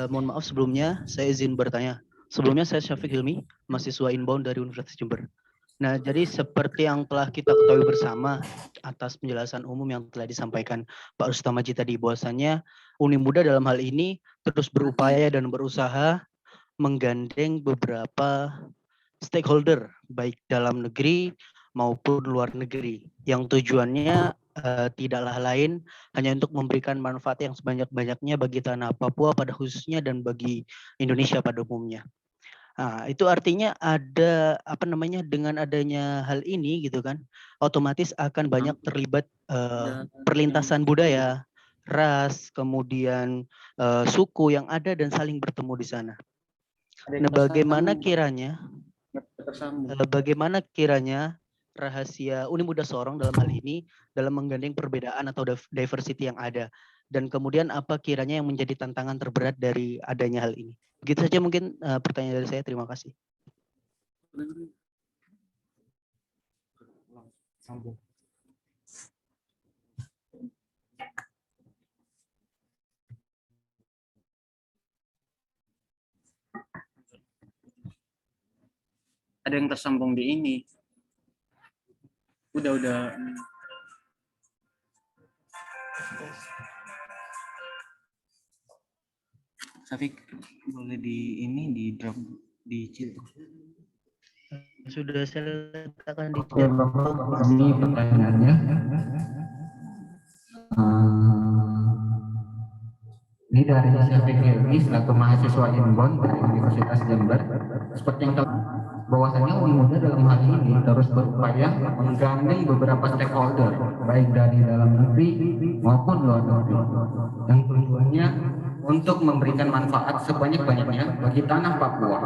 Mohon maaf sebelumnya, saya izin bertanya. Sebelumnya saya Syafiq Hilmi, mahasiswa inbound dari Universitas Jember. Nah, jadi seperti yang telah kita ketahui bersama atas penjelasan umum yang telah disampaikan Pak Rustamaji tadi, bahwasannya Uni Muda dalam hal ini terus berupaya dan berusaha menggandeng beberapa stakeholder, baik dalam negeri maupun luar negeri, yang tujuannya tidaklah lain hanya untuk memberikan manfaat yang sebanyak-banyaknya bagi tanah Papua pada khususnya dan bagi Indonesia pada umumnya. Nah, itu artinya ada dengan adanya hal ini gitu kan, otomatis akan banyak terlibat perlintasan budaya, ras, kemudian suku yang ada dan saling bertemu di sana. Nah, bagaimana kiranya rahasia Uni Muda Sorong dalam hal ini dalam menggandeng perbedaan atau diversity yang ada, dan kemudian apa kiranya yang menjadi tantangan terberat dari adanya hal ini? Begitu saja mungkin pertanyaan dari saya. Terima kasih. Ada yang tersambung di ini. Udah. Safik boleh di ini di drop di chat. Sudah saya letakkan di Oke chat. Bapak, ini pertanyaannya. Ini dari Syafiq Hilmi selaku mahasiswa Inbon dari Universitas Jember. Seperti yang tahu, bahwasanya Uni Muda dalam hal ini terus berupaya menggandeng beberapa stakeholder, baik dari dalam negeri maupun luar negeri, yang tujuannya untuk memberikan manfaat sebanyak-banyaknya bagi tanah Papua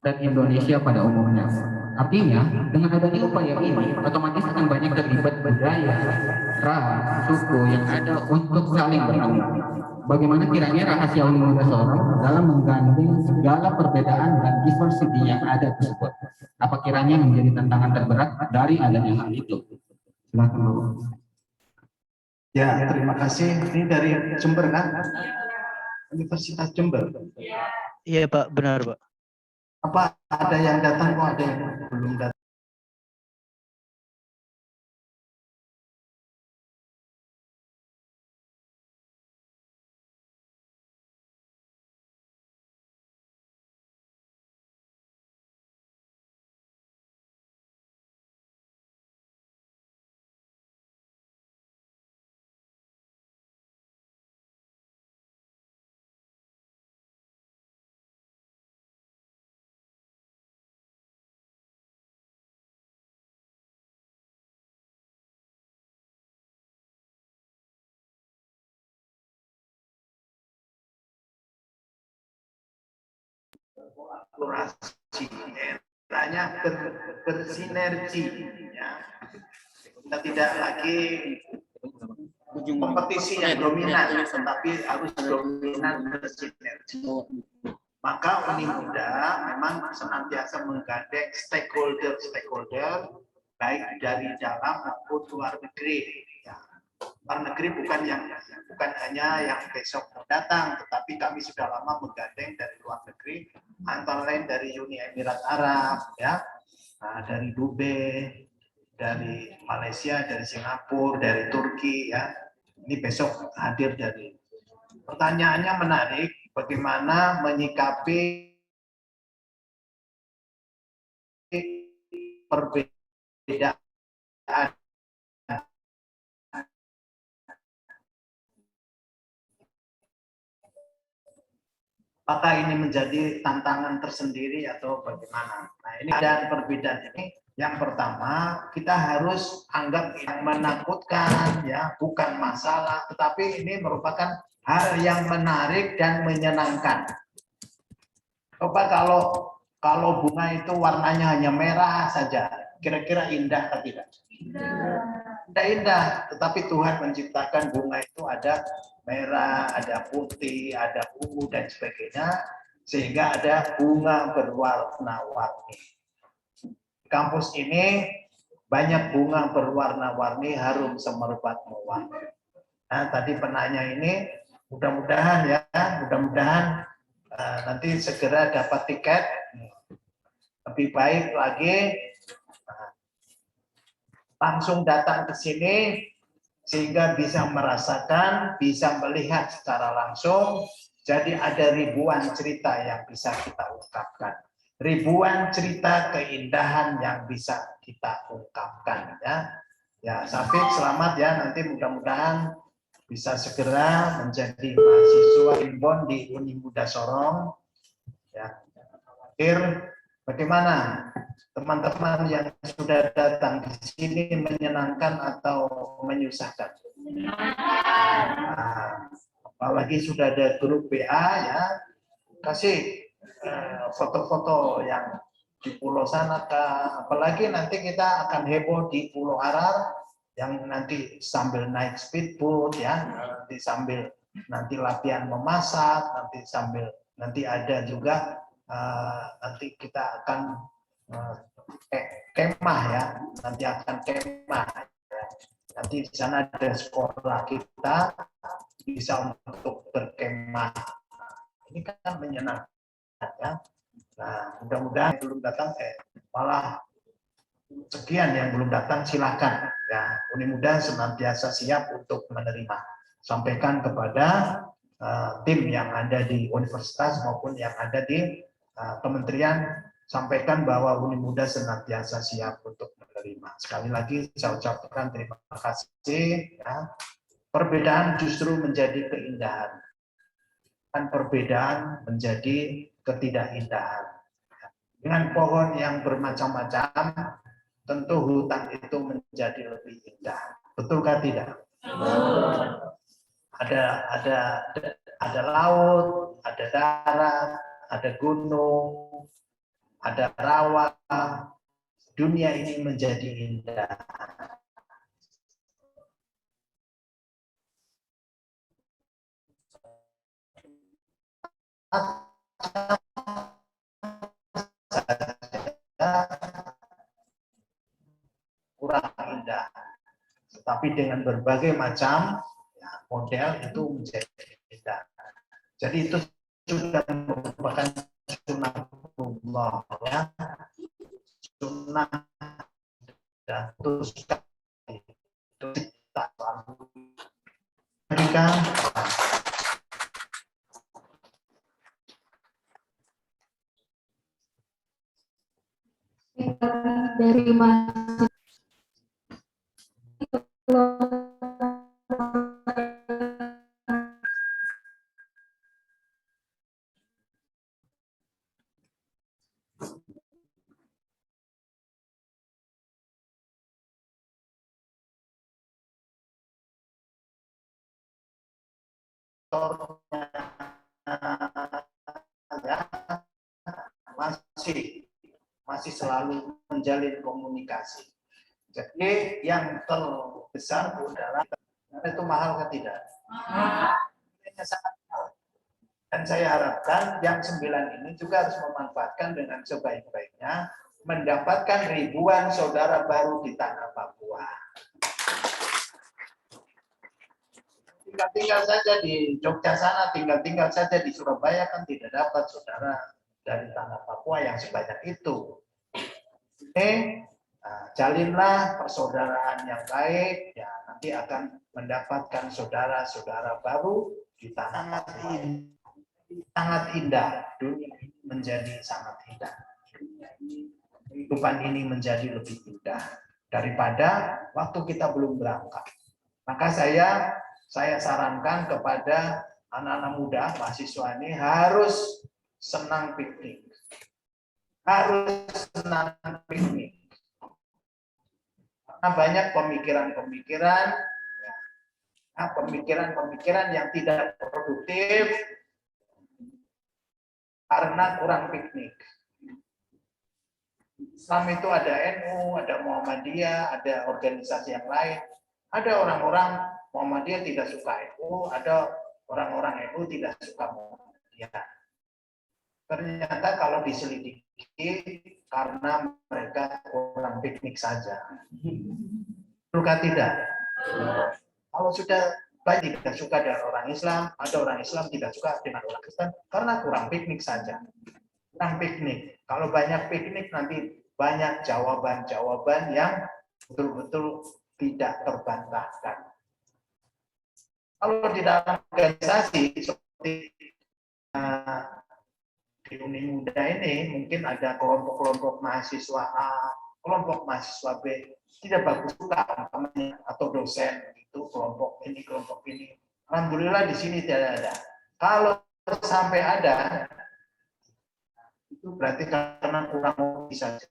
dan Indonesia pada umumnya. Artinya, dengan adanya upaya ini, otomatis akan banyak terlibat budaya, ras, suku yang ada untuk saling bertemu. Bagaimana kiranya rahasia Uni Muda Sorong dalam menggandeng segala perbedaan dan diversity yang ada tersebut? Apa kiranya menjadi tantangan terberat dari adanya hal itu? Silakan. Ya, terima kasih. Ini dari Jember kan? Universitas Jember. Iya Pak, benar Pak. Apa ada yang datang kok ada yang belum datang? Kolaborasi daerahnya bersinergi, ya. Kita tidak lagi kompetisi yang dominan, tetapi harus dominan bersinergi. Maka Uni Muda memang senantiasa menggandeng stakeholder baik dari dalam maupun luar negeri. Ya. Luar negeri bukan hanya yang besok datang, tetapi kami sudah lama menggandeng dari luar negeri, antara lain dari Uni Emirat Arab, ya, dari Dubai, dari Malaysia, dari Singapura, dari Turki, ya. Ini besok hadir dari. Pertanyaannya menarik, bagaimana menyikapi perbedaan apakah ini menjadi tantangan tersendiri atau bagaimana? Nah, ini ada perbedaan ini. Yang pertama, kita harus anggap yang menakutkan, ya, bukan masalah, tetapi ini merupakan hal yang menarik dan menyenangkan. Coba kalau bunga itu warnanya hanya merah saja, kira-kira indah atau tidak? Tidak indah, tetapi Tuhan menciptakan bunga itu ada merah, ada putih, ada ungu dan sebagainya, sehingga ada bunga berwarna-warni. Kampus ini banyak bunga berwarna-warni, harum semerbak mewangi. Nah, tadi penanya ini mudah-mudahan ya, mudah-mudahan nanti segera dapat tiket. Lebih baik lagi langsung datang ke sini sehingga bisa merasakan, bisa melihat secara langsung. Jadi ada ribuan cerita yang bisa kita ungkapkan. Ribuan cerita keindahan yang bisa kita ungkapkan, ya. Ya, Safik selamat ya, nanti mudah-mudahan bisa segera menjadi mahasiswa Inbon di Uni Muda Sorong. Ya. Akhir, bagaimana teman-teman yang sudah datang di sini, menyenangkan atau menyusahkan? Nah, apalagi sudah ada grup WA, ya, kasih foto-foto yang di pulau sana, apalagi nanti kita akan heboh di Pulau Arar yang nanti sambil naik speedboat, ya, nanti sambil nanti latihan memasak, nanti ada juga nanti kita akan kemah, ya, nanti akan kemah, ya. Nanti di sana ada sekolah kita bisa untuk berkemah. Ini kan menyenangkan. Ya. Nah, mudah-mudahan belum datang, malah sekian yang belum datang, silakan. Ya, Uni Muda senantiasa siap untuk menerima. Sampaikan kepada tim yang ada di universitas maupun yang ada di kementerian, sampaikan bahwa Uni Muda senantiasa siap untuk menerima. Sekali lagi saya ucapkan terima kasih. Ya. Perbedaan justru menjadi keindahan, dan perbedaan menjadi ketidakindahan. Dengan pohon yang bermacam-macam, tentu hutan itu menjadi lebih indah. Betulkah tidak? Ada laut, ada darat, ada gunung, ada rawa. Dunia ini menjadi indah. Kurang indah, tetapi dengan berbagai macam model itu menjadi indah. Jadi itu sudah merupakan sunnah, ya, sunnah dan terus tak selalu berikan. Dari masih selalu menjalin komunikasi. Jadi yang terbesar adalah itu mahal atau tidak? Dan saya harapkan yang 9 ini juga harus memanfaatkan dengan sebaik-baiknya, mendapatkan ribuan saudara baru di tanah Papua. Tinggal saja di Jogja sana, tinggal saja di Surabaya kan tidak dapat saudara dari tanah Papua yang sebanyak itu. Jalinlah persaudaraan yang baik, ya nanti akan mendapatkan saudara-saudara baru di tanah Papua. Sangat indah, dunia ini menjadi sangat indah. Kehidupan ini menjadi lebih indah daripada waktu kita belum berangkat. Maka saya sarankan kepada anak-anak muda, mahasiswa ini harus senang piknik. Harus senang piknik. Karena banyak pemikiran yang tidak produktif karena kurang piknik. Islam itu ada NU, ada Muhammadiyah, ada organisasi yang lain. Ada orang-orang Muhammadiyah tidak suka NU, ada orang-orang NU tidak suka Muhammadiyah. Ternyata kalau diselidiki karena mereka kurang piknik saja. Betulkah tidak? Kalau sudah banyak tidak suka dengan orang Islam, ada orang Islam tidak suka dengan orang Kristen karena kurang piknik saja. Kurang piknik. Kalau banyak piknik nanti banyak jawaban-jawaban yang betul-betul tidak terbantahkan. Kalau di dalam organisasi seperti di Uni Muda ini mungkin ada kelompok-kelompok mahasiswa A, kelompok mahasiswa B, tidak bagus juga atau dosen itu kelompok ini. Alhamdulillah di sini tidak ada. Kalau sampai ada, itu berarti karena kurang ngopi saja.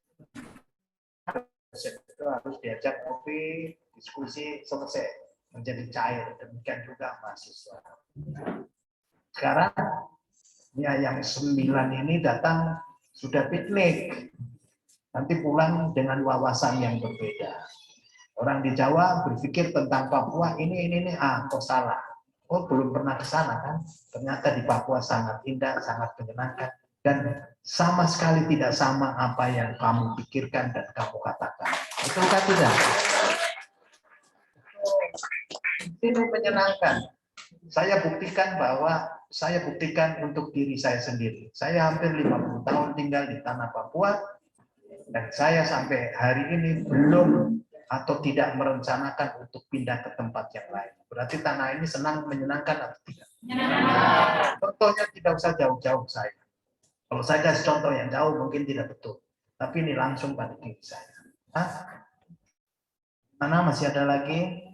Itu harus diajak ngopi, diskusi selesai menjadi cair. Demikian juga mahasiswa. Sekarang ya yang 9 ini datang sudah piknik. Nanti pulang dengan wawasan yang berbeda. Orang di Jawa berpikir tentang Papua ini kok salah. Oh belum pernah ke sana kan? Ternyata di Papua sangat indah, sangat menyenangkan dan sama sekali tidak sama apa yang kamu pikirkan dan kamu katakan. Betulkah tidak? Itu menyenangkan. Saya buktikan untuk diri saya sendiri. Saya hampir 50 tahun tinggal di tanah Papua dan saya sampai hari ini belum atau tidak merencanakan untuk pindah ke tempat yang lain. Berarti tanah ini senang, menyenangkan atau tidak? Contohnya tidak usah jauh-jauh saya. Kalau saya kasih contoh yang jauh mungkin tidak betul. Tapi ini langsung pada diri saya. Hah? Mana masih ada lagi?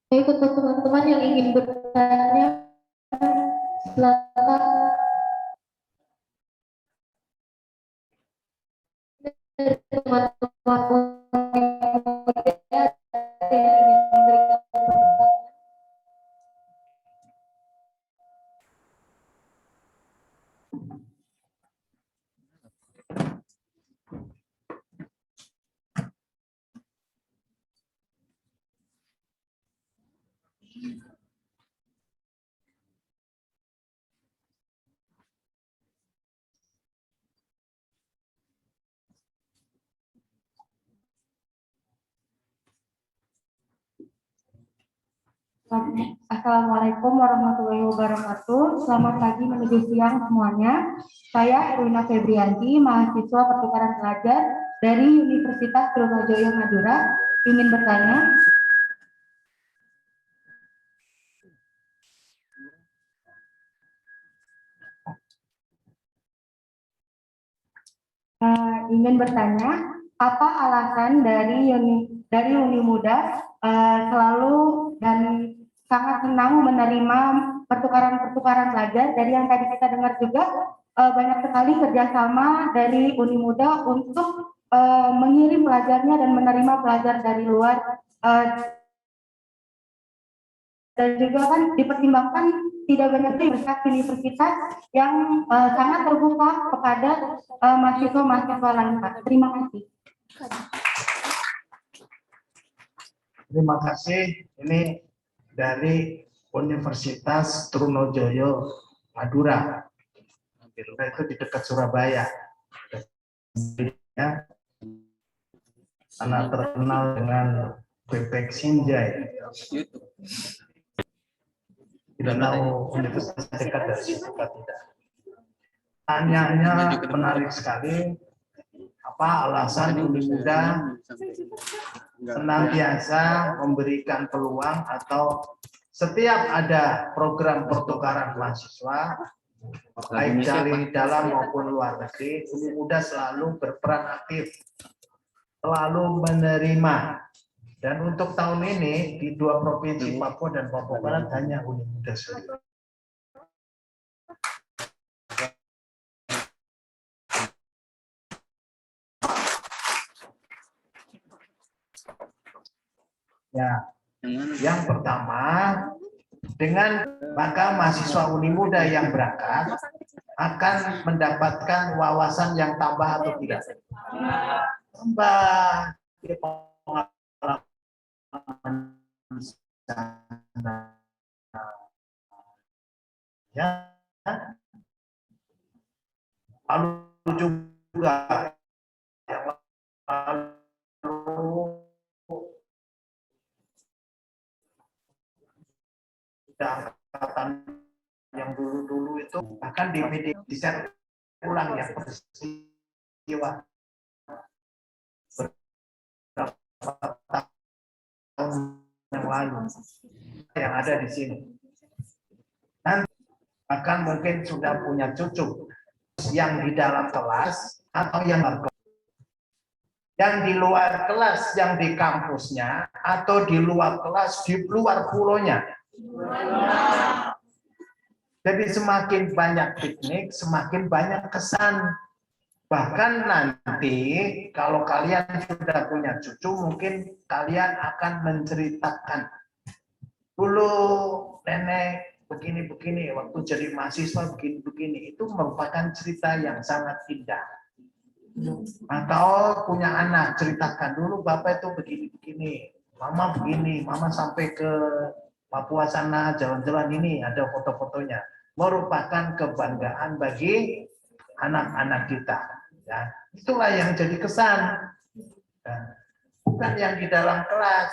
Baik, untuk teman-teman yang ingin bertanya, silakan teman-teman Assalamualaikum warahmatullahi wabarakatuh. Selamat pagi menuju siang semuanya. Saya Erwina Febrianti, mahasiswa pertukaran pelajar dari Universitas Trunojoyo Madura. Ingin bertanya, apa alasan dari Uni Muda selalu dan sangat senang menerima pertukaran pelajar. Dari yang tadi kita dengar juga banyak sekali kerjasama dari Uni Muda untuk mengirim pelajarnya dan menerima pelajar dari luar, dan juga kan dipertimbangkan tidak banyak universitas yang sangat terbuka kepada mahasiswa-mahasiswa lain. Terima kasih. Terima kasih. Ini dari Universitas Trunojoyo Madura. Itu di dekat Surabaya. Ya. Anak terkenal dengan bebek Sinjai. Tidak tahu universitas dekat dari situ tidak. Tanyanya menarik sekali. Apa alasan Uni Muda senantiasa memberikan peluang atau setiap ada program pertukaran mahasiswa baik dari dalam maupun luar negeri, Uni Muda selalu berperan aktif, selalu menerima. Dan untuk tahun ini di 2 provinsi Papua dan Papua Barat hanya Uni Muda sendiri. Ya, yang pertama, dengan maka mahasiswa Uni Muda yang berangkat akan mendapatkan wawasan yang tambah atau tidak? Tambah. Ya. Lalu juga yang lalu angkatan yang dulu itu bahkan di media di-share ulang ya peristiwa beberapa tahun yang lalu yang ada di sini. Nanti akan mungkin sudah punya cucu yang di dalam kelas atau yang di luar kelas, yang di kampusnya atau di luar kelas, di luar pulonya. Jadi semakin banyak piknik, semakin banyak kesan. Bahkan nanti kalau kalian sudah punya cucu, mungkin kalian akan menceritakan, dulu nenek begini-begini, waktu jadi mahasiswa begini-begini. Itu merupakan cerita yang sangat indah. Atau punya anak, ceritakan dulu bapak itu begini-begini, mama begini, mama sampai ke Papua sana, jalan-jalan ini, ada foto-fotonya. Merupakan kebanggaan bagi anak-anak kita. Ya, itulah yang jadi kesan. Ya, bukan yang di dalam kelas,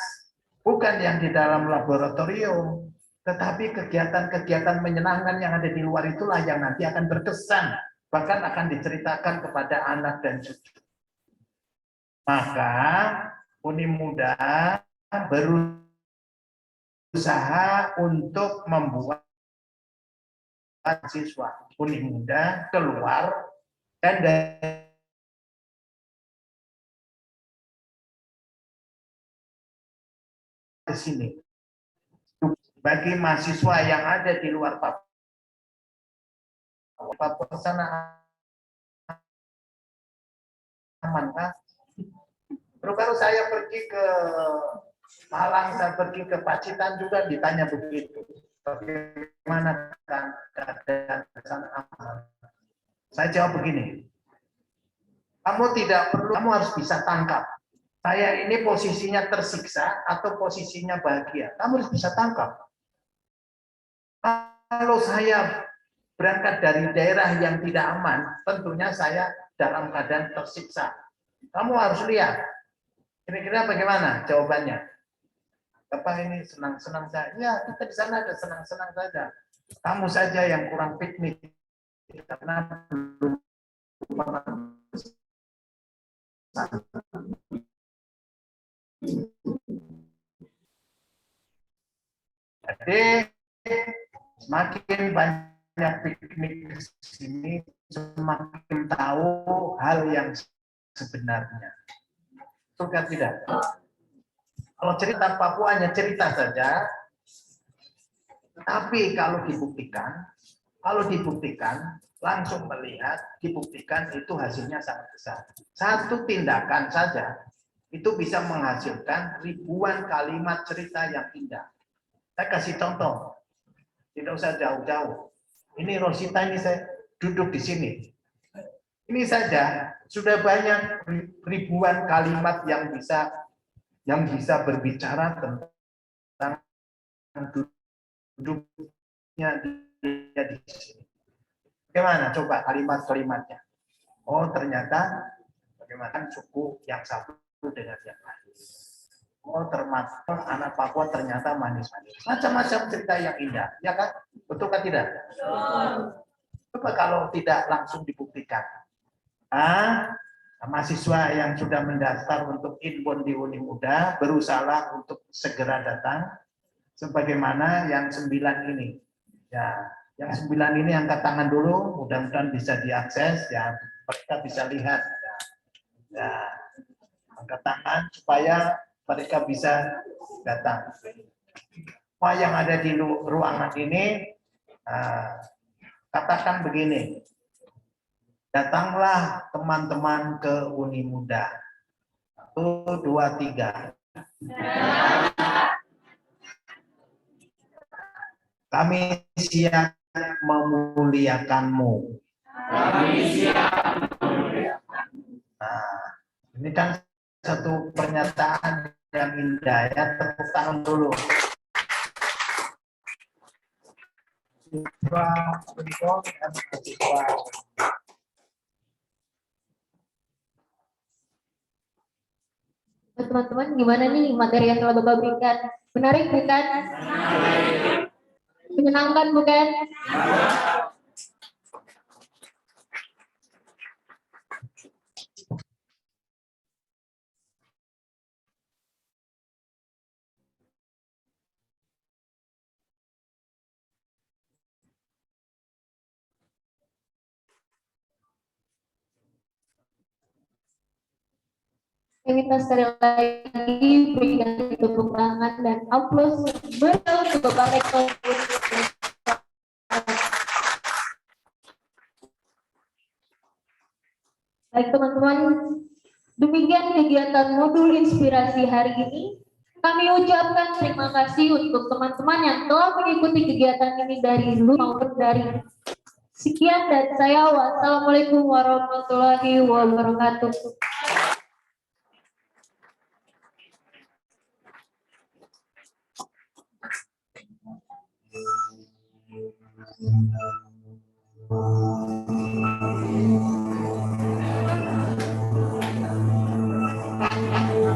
bukan yang di dalam laboratorium, tetapi kegiatan-kegiatan menyenangkan yang ada di luar itulah yang nanti akan berkesan, bahkan akan diceritakan kepada anak dan cucu. Maka Uni Muda berusaha untuk membuat siswa Uni Muda keluar dan dari ke sini. Bagi mahasiswa yang ada di luar Papua sana aman kan? Baru saya pergi ke Malang, saya pergi ke Pacitan juga ditanya begitu. Bagaimana keadaan sana aman? Saya jawab begini. Kamu tidak perlu, kamu harus bisa tangkap. Saya ini posisinya tersiksa atau posisinya bahagia. Kamu harus bisa tangkap. Kalau saya berangkat dari daerah yang tidak aman, tentunya saya dalam keadaan tersiksa. Kamu harus lihat. Kira-kira bagaimana jawabannya? Apa ini senang-senang saja? Ya, kita di sana ada senang-senang saja. Kamu saja yang kurang piknik karena belum pernah. Jadi semakin banyak piknik di sini, semakin tahu hal yang sebenarnya. Suka tidak? Kalau cerita Papua hanya cerita saja, tapi kalau dibuktikan, langsung melihat, dibuktikan itu hasilnya sangat besar. Satu tindakan saja itu bisa menghasilkan ribuan kalimat cerita yang indah. Saya kasih contoh, tidak usah jauh-jauh. Ini Rosita ini saya duduk di sini. Ini saja sudah banyak ribuan kalimat yang bisa berbicara tentang duduknya dia di sini. Bagaimana coba kalimat-kalimatnya? Oh ternyata bagaimana suku yang satu dengan yang lain. Oh termasuk anak Papua ternyata manis-manis. Macam-macam cerita yang indah, ya kan? Betul kan tidak? Coba kalau tidak langsung dibuktikan. Mahasiswa yang sudah mendaftar untuk inbound di Uni Muda berusaha untuk segera datang, sebagaimana yang 9 ini. Ya, yang 9 ini angkat tangan dulu, mudah-mudahan bisa diakses, ya mereka bisa lihat. Ya, angkat tangan supaya mereka bisa datang. Semua yang ada di ruangan ini, katakan begini, datanglah teman-teman ke Uni Muda. 1, 2, 3. Kami siap memuliakanmu. Nah, ini kan satu pernyataan yang indah ya, tepuk tangan dulu. Teman-teman, gimana nih materi yang telah Bapak berikan? Menarik bukan? Menyenangkan bukan? Saya minta sekali lagi berikan tepuk tangan dan aplaus bersama untuk Bapak Rektor. Baik teman-teman, demikian kegiatan modul inspirasi hari ini. Kami ucapkan terima kasih untuk teman-teman yang telah mengikuti kegiatan ini dari luar maupun dari. Sekian dan saya wassalamualaikum warahmatullahi wabarakatuh.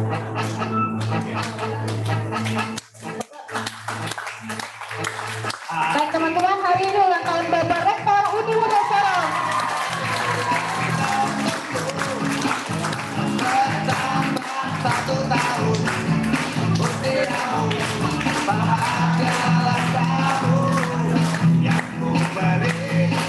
Baik teman-teman, hari ini ulang tahun Bapak Rektor Uni Muda Sorong. Satu tahun